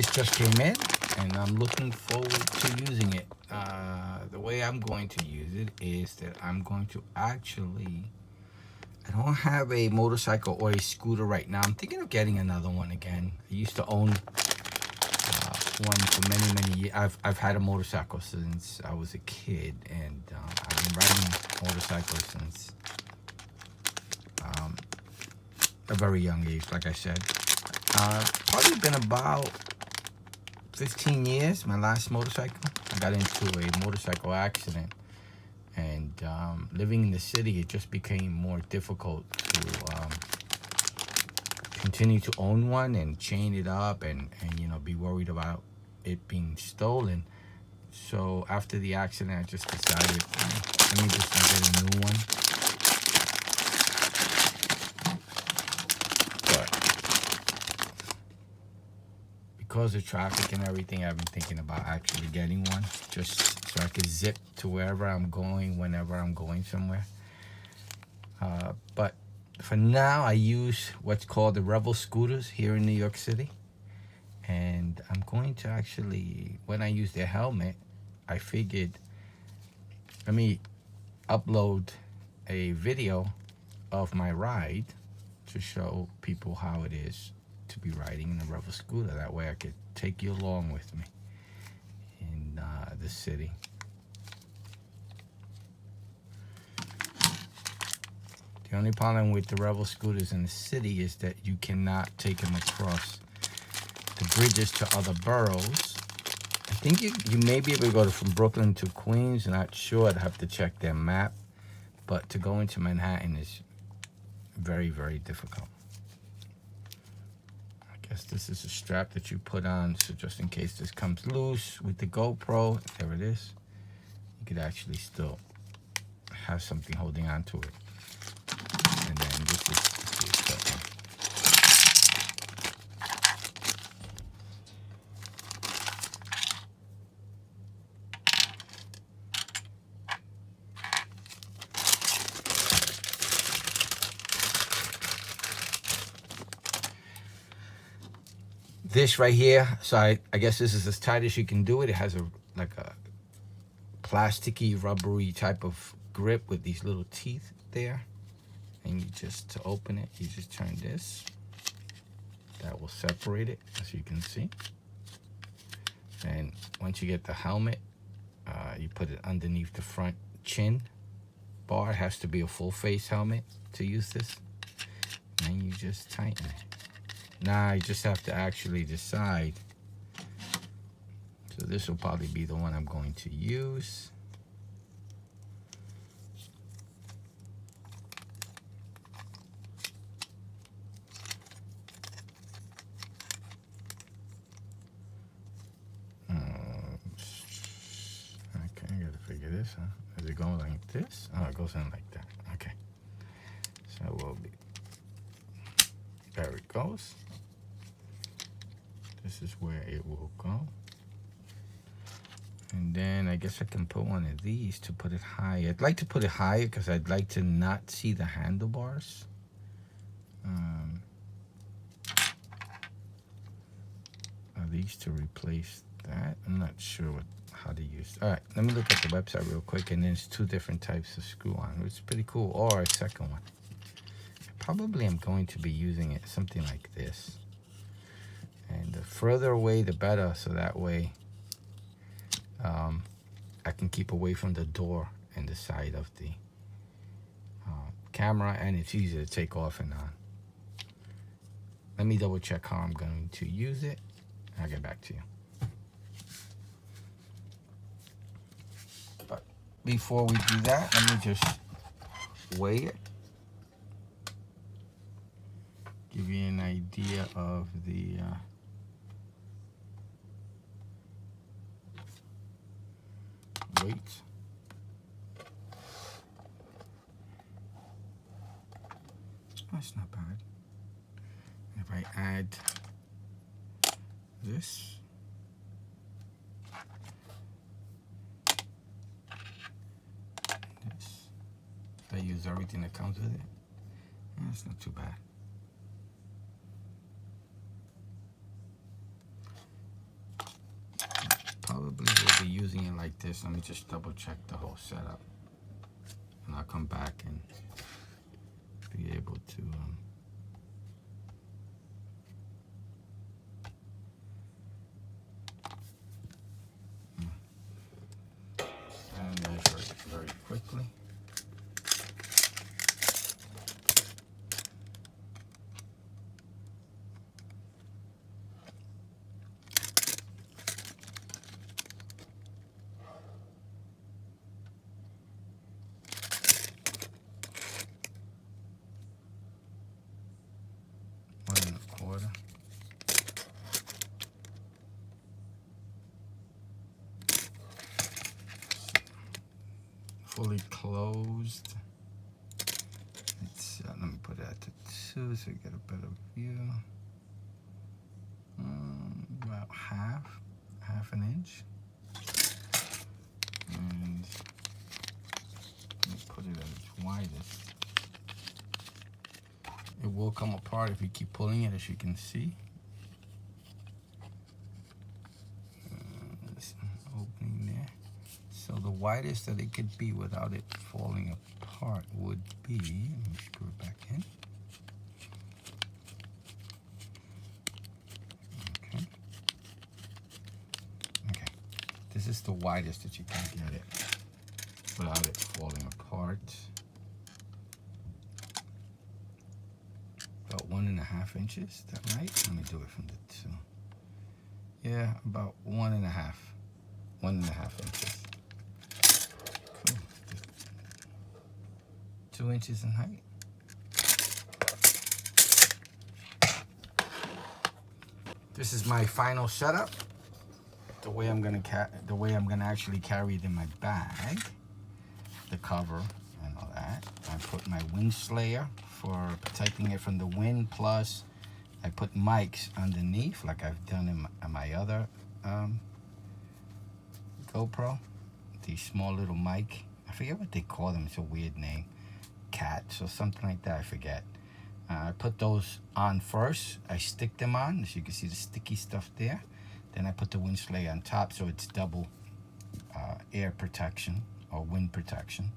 this just came in, and I'm looking forward to using it. The way I'm going to use it is that I'm going to actually, I don't have a motorcycle or a scooter right now. I'm thinking of getting another one again. I used to own one for many years. I've had a motorcycle since I was a kid, and I've been riding motorcycles since a very young age, like I said. Probably been about 15 years, my last motorcycle. I got into a motorcycle accident, and living in the city, it just became more difficult to continue to own one and chain it up and you know, be worried about it being stolen. So after the accident, I just decided, let me just get a new one. Because of traffic and everything, I've been thinking about actually getting one, just so I can zip to wherever I'm going, whenever I'm going somewhere. But for now, I use what's called the Rebel scooters here in New York City. And I'm going to actually, when I use their helmet, I figured, let me upload a video of my ride to show people how it is to be riding in a Rebel scooter. That way I could take you along with me in the city. The only problem with the Rebel scooters in the city is that you cannot take them across the bridges to other boroughs. I think you may be able to go from Brooklyn to Queens. I'm not sure. I'd have to check their map. But to go into Manhattan is very difficult. Guess this is a strap that you put on, so just in case this comes loose with the GoPro, there it is, you could actually still have something holding on to it. And then this is the equipment. This right here, so I guess this is as tight as you can do it. It has like a plasticky, rubbery type of grip with these little teeth there. And you just, to open it, you just turn this. That will separate it, as you can see. And once you get the helmet, you put it underneath the front chin bar. It has to be a full face helmet to use this. And you just tighten it. Now you just have to actually decide. So this will probably be the one I'm going to use. Okay, I gotta figure this out. Does it go like this? Oh, it goes in like that. Okay. So we'll be. There it goes. This is where it will go. And then I guess I can put one of these to put it higher. I'd like to put it higher because I'd like to not see the handlebars. Are these to replace that? I'm not sure how to use. All right, let me look at the website real quick. And there's two different types of screw on. It's pretty cool. Or a second one. Probably I'm going to be using it something like this. And the further away, the better. So that way I can keep away from the door and the side of the camera. And it's easy to take off and on. Let me double check how I'm going to use it. I'll get back to you. But before we do that, let me just weigh it. Give you an idea of the weight. That's not bad. If I add this, I use everything that comes with it. That's not too bad. like this. Let me just double check the whole setup, and I'll come back and be able to and measure it very quickly. Fully closed. Let me put it at the 2 so you get a better view. About half an inch. And let me put it at its widest. It will come apart if you keep pulling it, as you can see. There's an opening there. So the widest that it could be without it falling apart would be, let me screw it back in. Okay. This is the widest that you can get it without it falling apart. About 1.5 inches, is that right? Let me do it from the 2. Yeah, about 1.5 inches. 2 inches in height. This is my final setup. The way I'm gonna actually carry it in my bag, the cover and all that. I put my wind slayer for protecting it from the wind. Plus, I put mics underneath, like I've done in my other GoPro. These small little mic. I forget what they call them. It's a weird name. Cats or something like that, I forget. I put those on first. I stick them on, as you can see the sticky stuff there. Then I put the wind slayer on top, so it's double air protection or wind protection.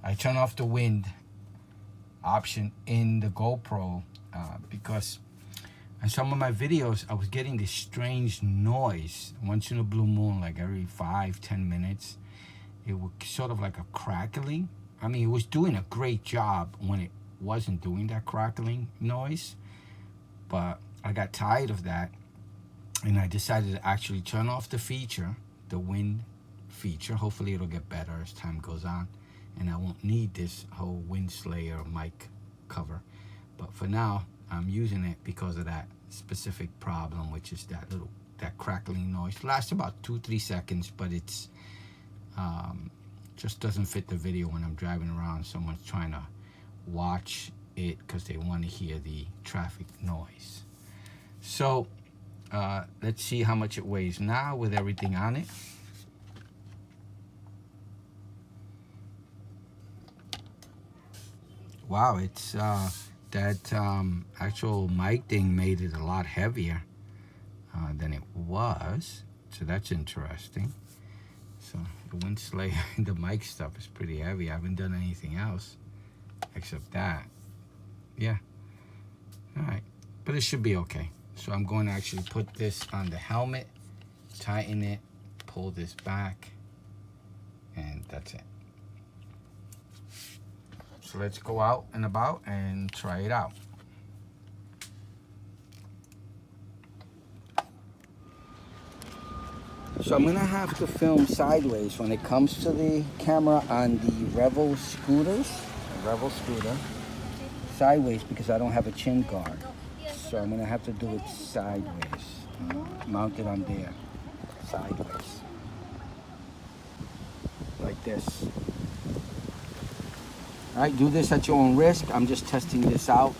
I turn off the wind option in the GoPro because in some of my videos I was getting this strange noise once in a blue moon, like every 5-10 minutes. It was sort of like a crackling. I mean, it was doing a great job when it wasn't doing that crackling noise, but I got tired of that, and I decided to actually turn off the feature, the wind feature. Hopefully it'll get better as time goes on, and I won't need this whole wind slayer mic cover. But for now, I'm using it because of that specific problem, which is that crackling noise. It lasts about 2-3 seconds, but it's just doesn't fit the video when I'm driving around. Someone's trying to watch it because they want to hear the traffic noise. So let's see how much it weighs now with everything on it. Wow, it's that actual mic thing made it a lot heavier than it was, so that's interesting. So the wind slayer and the mic stuff is pretty heavy. I haven't done anything else except that. Yeah. All right. But it should be okay. So I'm going to actually put this on the helmet, tighten it, pull this back, and that's it. So let's go out and about and try it out. So I'm gonna have to film sideways when it comes to the camera on the Revel scooter, sideways, because I don't have a chin guard. So I'm gonna have to do it sideways, mount it on there, sideways, like this. All right, do this at your own risk. I'm just testing this out,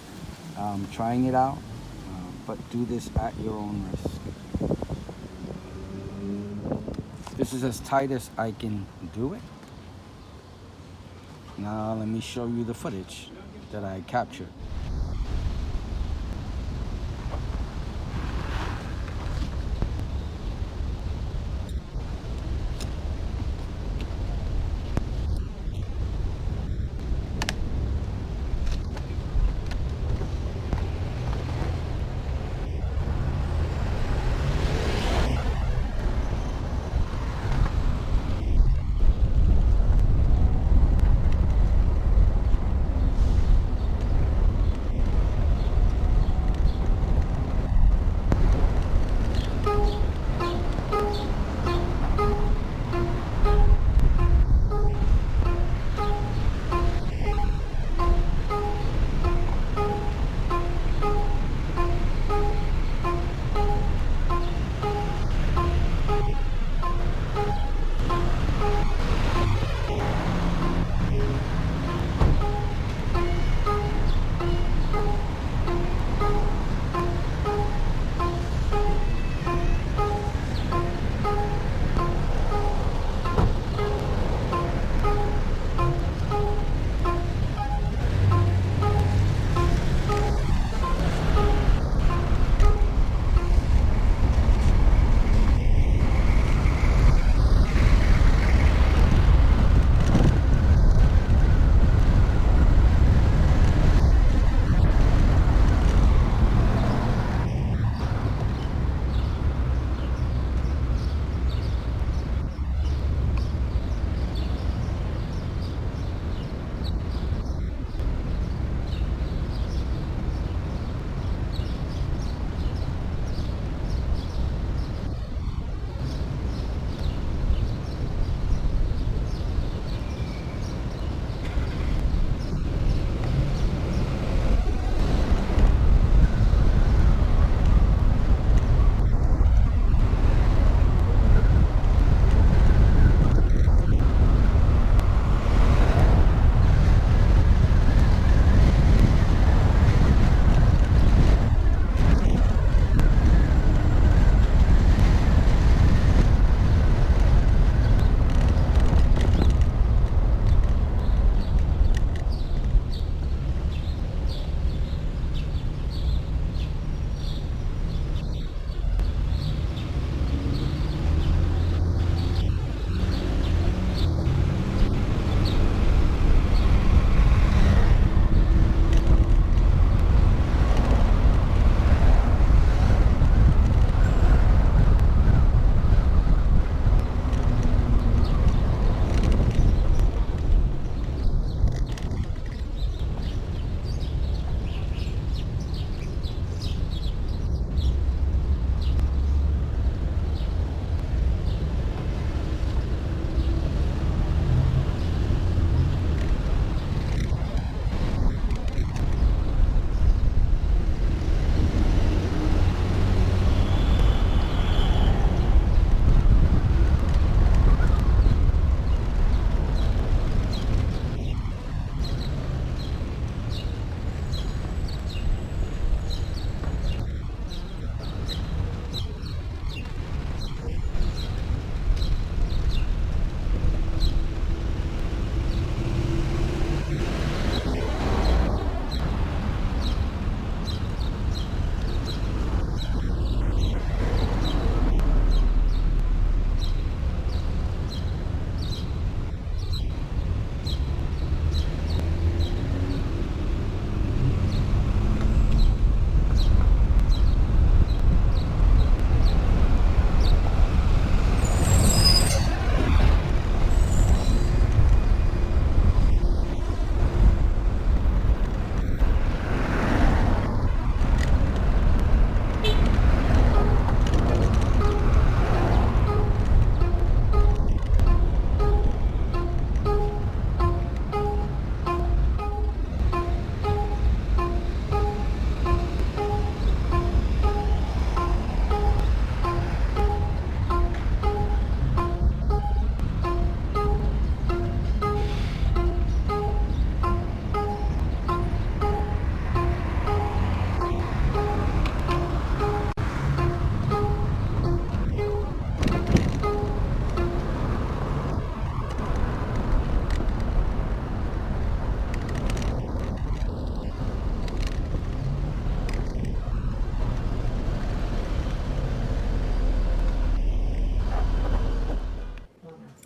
trying it out, but do this at your own risk. This is as tight as I can do it. Now let me show you the footage that I captured.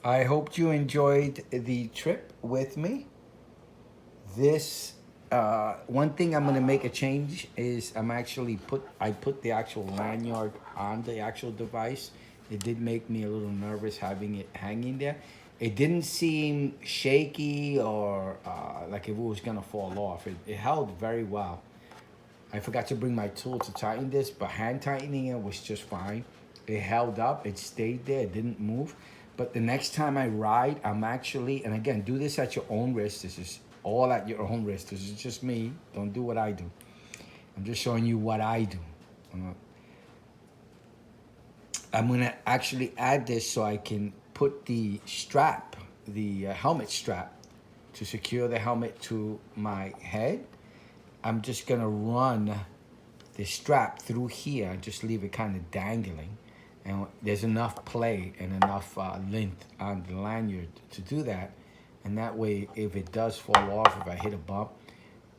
I hope you enjoyed the trip with me. This one thing I'm gonna make a change is I put the actual lanyard on the actual device. It did make me a little nervous having it hanging there. It didn't seem shaky or like it was gonna fall off. It held very well. I forgot to bring my tool to tighten this, but hand tightening it was just fine. It held up, it stayed there, it didn't move. But the next time I ride, I'm actually, and again, do this at your own risk. This is all at your own risk. This is just me. Don't do what I do. I'm just showing you what I do. I'm gonna actually add this so I can put the strap, the helmet strap, to secure the helmet to my head. I'm just gonna run the strap through here and just leave it kind of dangling. And there's enough play and enough length on the lanyard to do that. And that way, if it does fall off, if I hit a bump,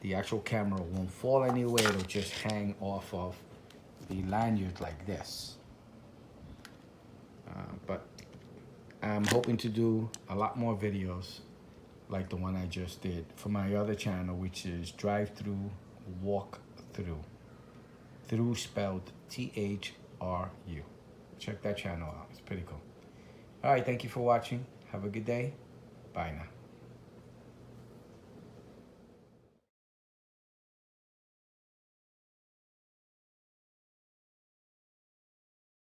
the actual camera won't fall anywhere. It'll just hang off of the lanyard like this. But I'm hoping to do a lot more videos like the one I just did for my other channel, which is Drive Through Walk Through. Through spelled THRU. Check that channel out. It's pretty cool. All right, thank you for watching. Have a good day. Bye now.